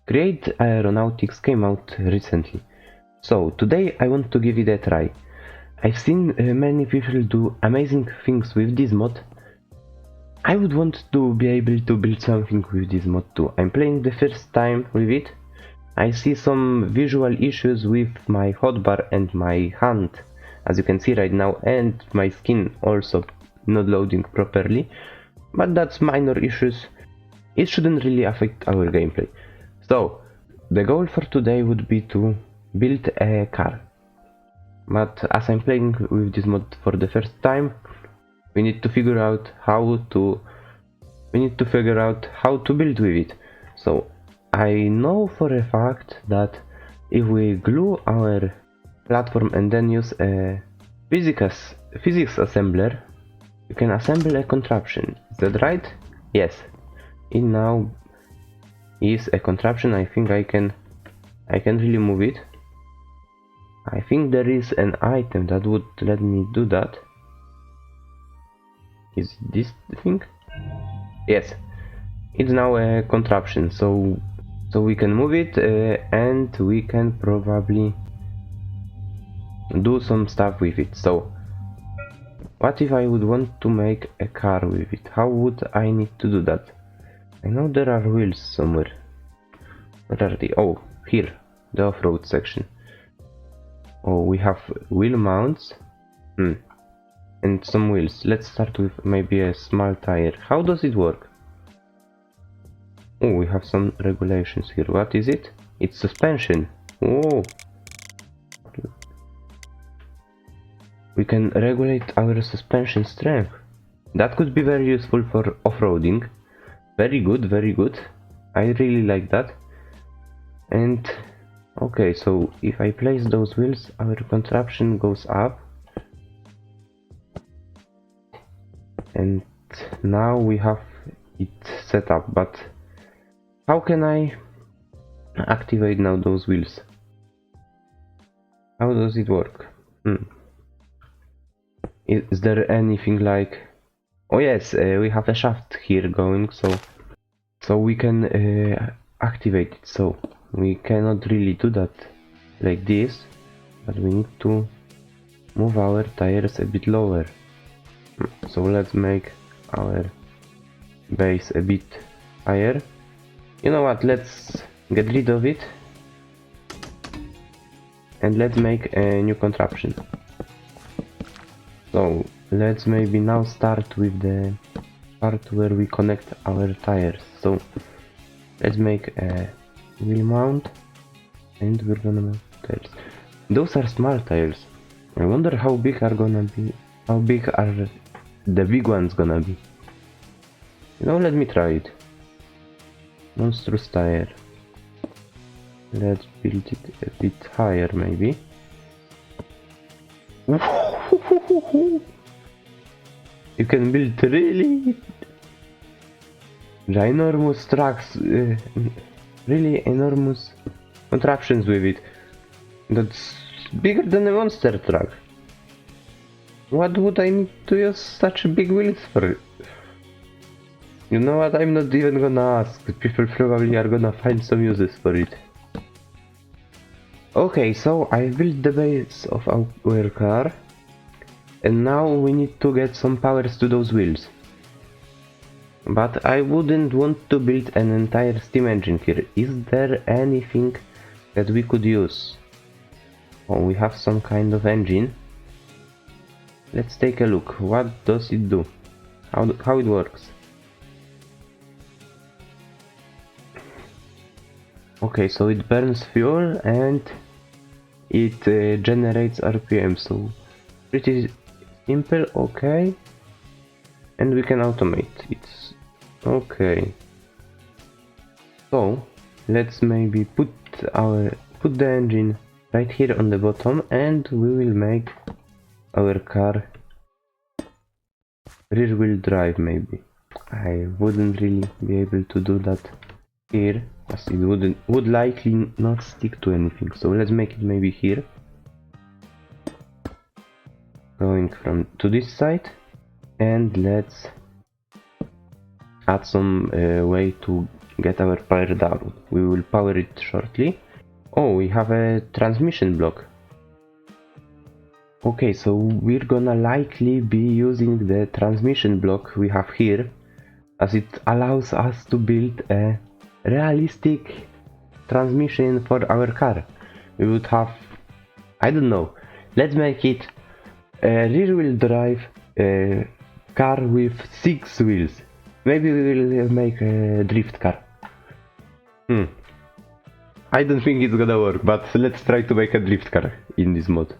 Create Aeronautics came out recently, so today I want to give it a try. I've seen many people do amazing things with this mod. I would want to be able to build something with this mod too. I'm playing the first time with it. I see some visual issues with my hotbar and my hand, as you can see right now, and my skin also not loading properly, but that's minor issues. It shouldn't really affect our gameplay. So, the goal for today would be to build a car. But as I'm playing with this mod for the first time, we need to figure out how to build with it. So I know for a fact that if we glue our platform and then use a physics assembler, you can assemble a contraption. Is that right? Yes. It now is a contraption. I think I can really move it. I think there is an item that would let me do that. Is this the thing? Yes, it's now a contraption, so we can move it and we can probably do some stuff with it. So what if I would want to make a car with it? How would I need to do that? I know there are wheels somewhere. Where are they? Oh, here, the off-road section. Oh, we have wheel mounts and some wheels. Let's start with maybe a small tire. How does it work? Oh, we have some regulations here. What is it? It's suspension. Oh, we can regulate our suspension strength. That could be very useful for off-roading. Very good, very good. I really like that. And okay, so if I place those wheels, our contraption goes up. And now we have it set up, but how can I activate now those wheels? How does it work? Is there anything like... Oh yes, we have a shaft here going, so we can activate it. So we cannot really do that like this, but we need to move our tires a bit lower. So let's make our base a bit higher. You know what, let's get rid of it and let's make a new contraption. So let's maybe now start with the part where we connect our tires. So let's make a wheel mount and we're gonna make tires. Those are small tires. I wonder how big are the big ones gonna be. You know, let me try it. Monstrous tire. Let's build it a bit higher maybe. You can build really ginormous trucks, really enormous contraptions with it. That's bigger than a monster truck. What would I need to use such big wheels for? You know what, I'm not even gonna ask. People probably are gonna find some uses for it. Okay, so I built the base of our car. And now we need to get some powers to those wheels. But I wouldn't want to build an entire steam engine here. Is there anything that we could use? Oh, we have some kind of engine. Let's take a look. What does it do? How it works? Okay, so it burns fuel and it generates RPM. So pretty simple. Okay, and we can automate it. Okay, so let's maybe put the engine right here on the bottom, and we will make our car rear wheel drive. Maybe I wouldn't really be able to do that here, as it would likely not stick to anything. So let's make it maybe here, going from to this side, and let's add some way to get our power down. We will power it shortly. Oh, we have a transmission block. Okay, so we're gonna likely be using the transmission block we have here, as it allows us to build a realistic transmission for our car. We would have, I don't know, let's make it a rear-wheel drive car with 6 wheels. Maybe we will make a drift car. I don't think it's gonna work, but let's try to make a drift car in this mod.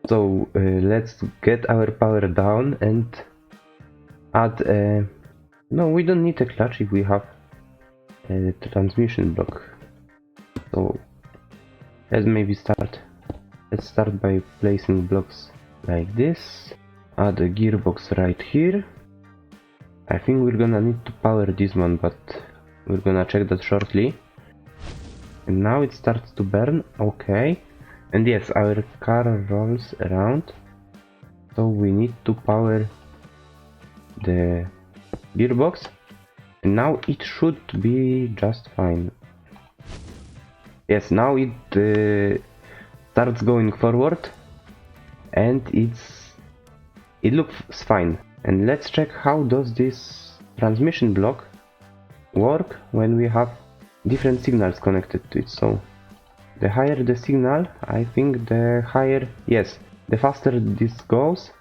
So let's get our power down and add a... No, we don't need a clutch if we have a transmission block. So let's maybe start. Let's start by placing blocks like this. Add a gearbox right here. I think we're gonna need to power this one, but we're gonna check that shortly. And now it starts to burn. Okay. And yes, our car rolls around. So we need to power the gearbox. And now it should be just fine. Yes, now it starts going forward. And it looks fine. And let's check how does this transmission block work when we have different signals connected to it. So the higher the signal, I think the higher, yes, the faster this goes.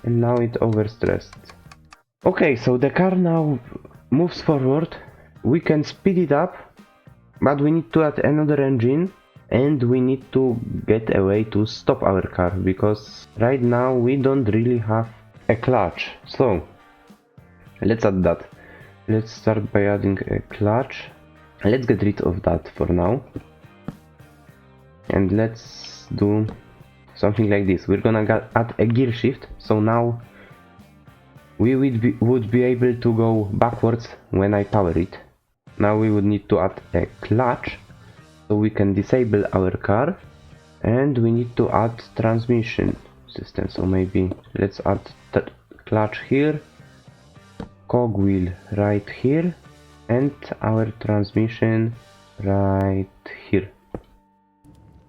And now it overstressed. Okay, so the car now moves forward. We can speed it up, but we need to add another engine. And we need to get a way to stop our car, because right now we don't really have a clutch. So let's add that. Let's start by adding a clutch. Let's get rid of that for now. And let's do something like this. We're gonna add a gear shift. So now we would be able to go backwards when I power it. Now we would need to add a clutch, so we can disable our car, and we need to add transmission system. So maybe let's add the clutch here, cogwheel right here, and our transmission right here.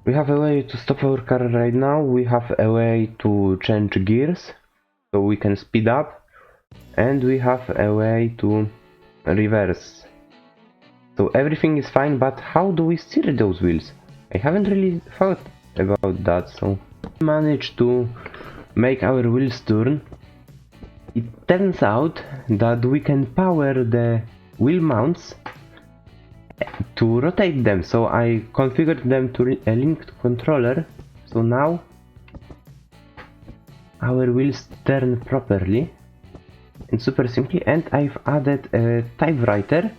We have a way to stop our car right now. We have a way to change gears, so we can speed up, and we have a way to reverse. So everything is fine, but how do we steer those wheels? I haven't really thought about that. So we managed to make our wheels turn. It turns out that we can power the wheel mounts to rotate them. So I configured them to a linked controller. So now our wheels turn properly and super simply. And I've added a typewriter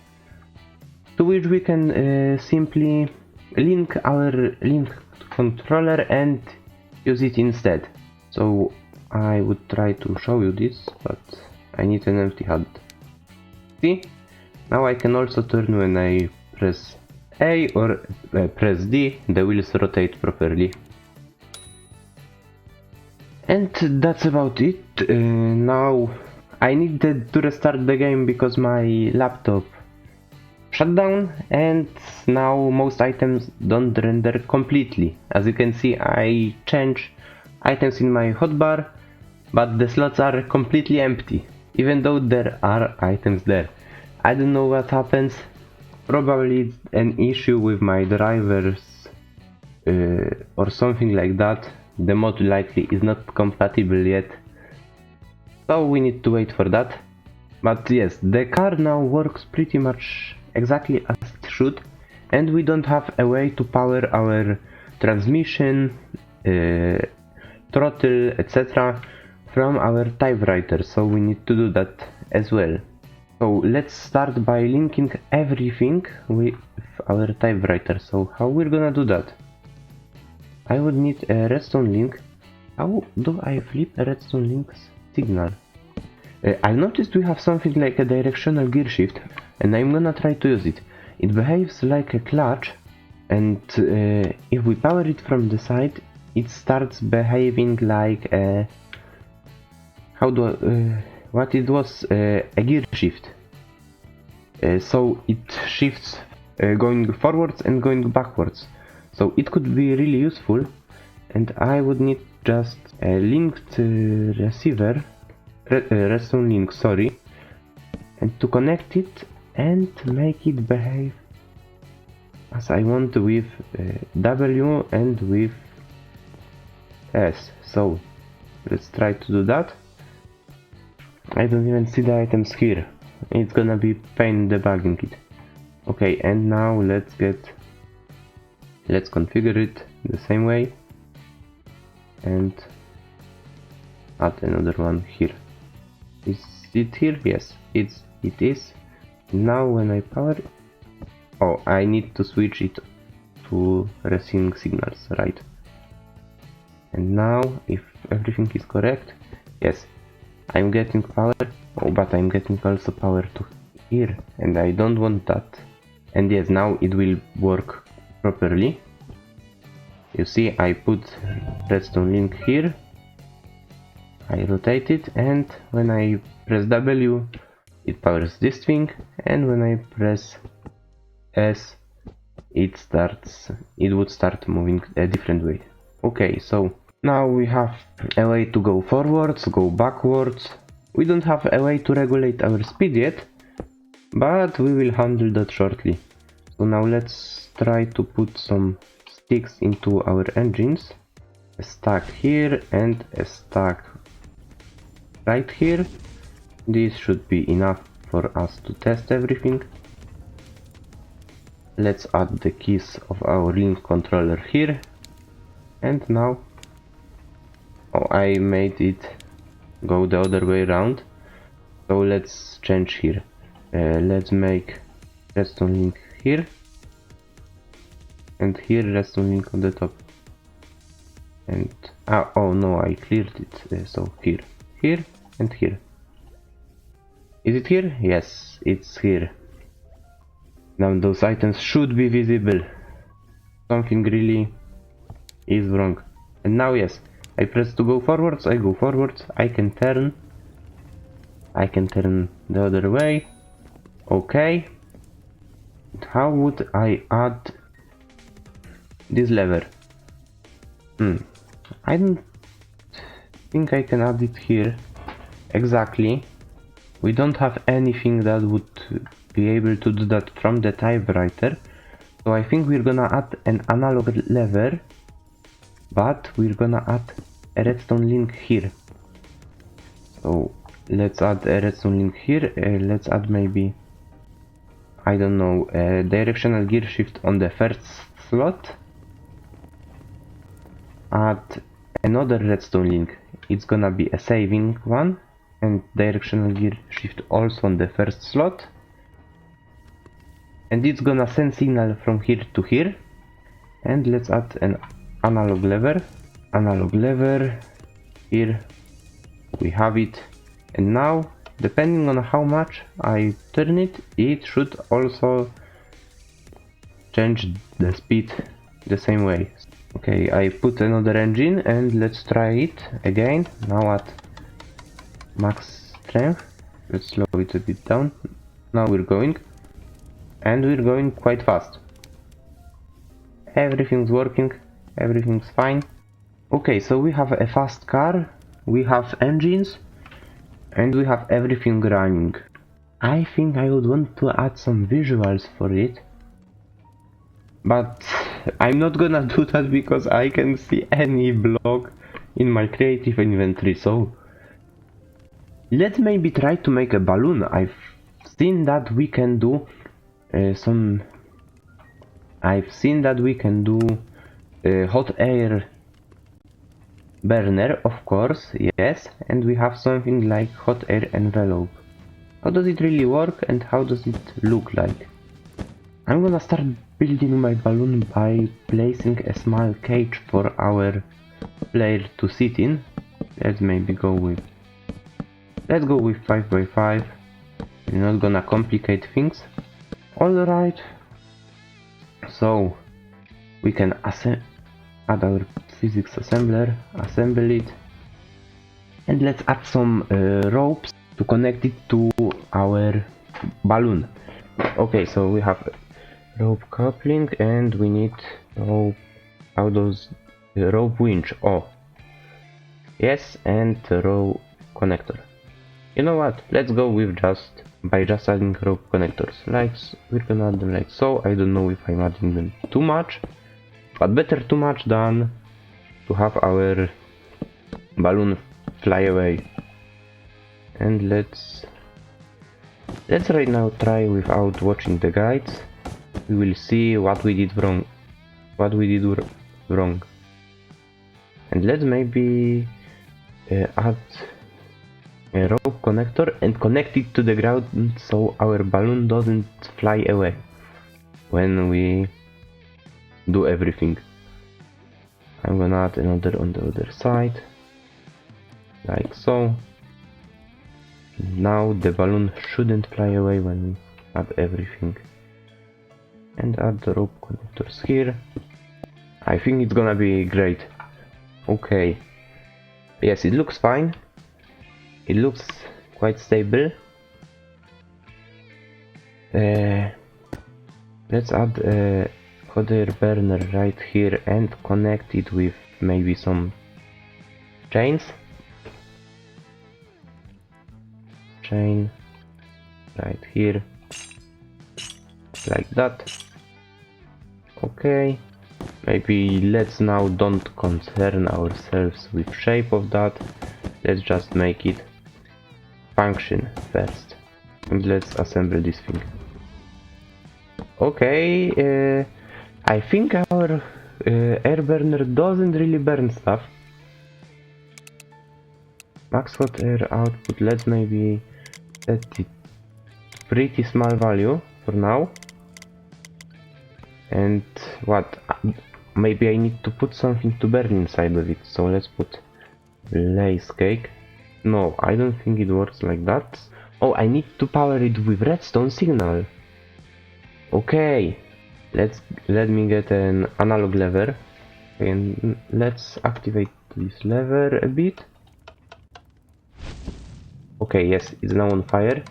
to which we can simply link our linked controller and use it instead. So I would try to show you this, but I need an empty HUD. See? Now I can also turn when I press A or press D, the wheels rotate properly. And that's about it. Now I needed to restart the game because my laptop shut down, and now most items don't render completely. As you can see, I change items in my hotbar, but the slots are completely empty, even though there are items there. I don't know what happens. Probably it's an issue with my drivers or something like that. The mod likely is not compatible yet, so we need to wait for that. But yes, the car now works pretty much exactly as it should, and we don't have a way to power our transmission, throttle, etc. from our typewriter, so we need to do that as well. So let's start by linking everything with our typewriter. So how we're gonna do that? I would need a redstone link. How do I flip a redstone link's signal? I noticed we have something like a directional gear shift, and I'm gonna try to use it. It behaves like a clutch, and if we power it from the side, it starts behaving like a... what it was? A gear shift. so it shifts going forwards and going backwards. So it could be really useful, and I would need just a linked receiver, redstone link, sorry, and to connect it and make it behave as I want with W and with S. So let's try to do that. I don't even see the items here. It's gonna be pain debugging it. Okay, and now let's configure it the same way and add another one here. Is it here? Yes, it is. Now when I power it, oh, I need to switch it to receiving signals, right? And now if everything is correct, yes, I'm getting power. Oh, but I'm getting also power to here, and I don't want that. And yes, now it will work properly. You see, I put redstone link here, I rotate it, and when I press W, it powers this thing, and when I press S, it would start moving a different way. Okay, so now we have a way to go forwards, go backwards. We don't have a way to regulate our speed yet, but we will handle that shortly. So now let's try to put some sticks into our engines. A stack here and a stack right here. This should be enough for us to test everything. Let's add the keys of our link controller here. And now, oh, I made it go the other way around. So let's change here. Let's make redstone link here. And here redstone link on the top. And, oh no, I cleared it. So here, and here. Is it here? Yes, it's here. Now those items should be visible. Something really is wrong. And now yes, I press to go forwards, I go forwards, I can turn the other way. Okay. How would I add this lever? I don't think I can add it here exactly. We don't have anything that would be able to do that from the typewriter, so I think we're gonna add an analog lever, but we're gonna add a redstone link here. So let's add a redstone link here. Let's add maybe, I don't know, a directional gear shift on the first slot. Add another redstone link. It's gonna be a saving one, and directional gear shift also on the first slot. And it's gonna send signal from here to here. And let's add an analog lever. Here we have it. And now, depending on how much I turn it, it should also change the speed the same way. Okay, I put another engine and let's try it again. Now at max strength. Let's slow it a bit down. Now we're going. And we're going quite fast. Everything's working. Everything's fine. Okay, so we have a fast car. We have engines. And we have everything running. I think I would want to add some visuals for it. But I'm not gonna do that because I can see any block in my creative inventory, so let's maybe try to make a balloon. I've seen that we can do hot air burner, of course, yes, and we have something like hot air envelope. How does it really work and how does it look like? I'm gonna start building my balloon by placing a small cage for our player to sit in. Let's go with 5x5. We're not gonna complicate things. Alright, so we can add our physics assembler, assemble it, and let's add some ropes to connect it to our balloon. Okay, so we have rope coupling and we need rope, how those rope winch. Oh, yes, and rope connector. You know what? Let's go with just adding rope connectors. Like we're gonna add them like so. I don't know if I'm adding them too much, but better too much than to have our balloon fly away. And let's right now try without watching the guides. We will see what we did wrong. Wrong. And let's maybe add a rope connector and connect it to the ground so our balloon doesn't fly away when we do everything. I'm gonna add another on the other side, like so. Now the balloon shouldn't fly away when we add everything. And add the rope connectors here. I think it's gonna be great. Okay. Yes, it looks fine. It looks quite stable. Let's add a hot air burner right here and connect it with maybe some chains. Chain right here, like that. Okay. Maybe let's now don't concern ourselves with shape of that. Let's just make it function first. And let's assemble this thing. Okay, I think our air burner doesn't really burn stuff. Max hot air output, let's maybe set it pretty small value for now. And what? Maybe I need to put something to burn inside of it, so let's put lace cake. No, I don't think it works like that. Oh, I need to power it with redstone signal. Okay, let me get an analog lever and let's activate this lever a bit. Okay, yes, it's now on fire.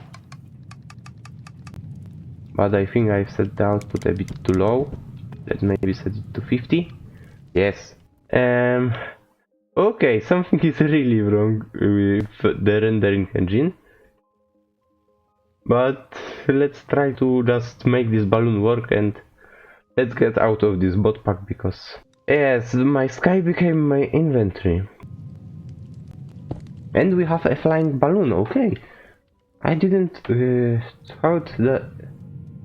But I think I've set the output a bit too low. Let's maybe set it to 50. Yes. Okay, something is really wrong with the rendering engine. But let's try to just make this balloon work and let's get out of this bot pack because... Yes, my sky became my inventory. And we have a flying balloon, okay. I didn't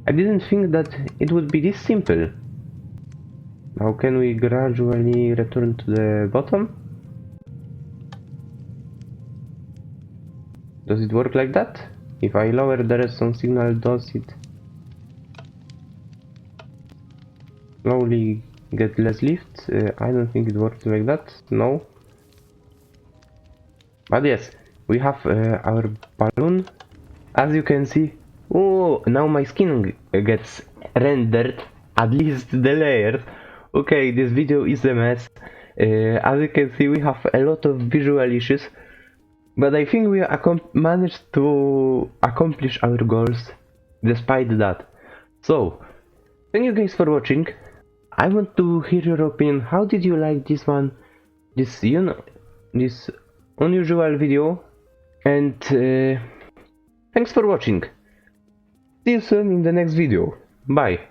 I didn't think that it would be this simple. Now can we gradually return to the bottom? Does it work like that? If I lower the redstone signal, does it slowly get less lift? I don't think it works like that, no. But yes, we have our balloon. As you can see, oh, now my skin gets rendered, at least the layers. Okay, this video is a mess. As you can see, we have a lot of visual issues. But I think we managed to accomplish our goals despite that. So, thank you guys for watching. I want to hear your opinion. How did you like this one? This, you know, this unusual video. And thanks for watching. See you soon in the next video. Bye.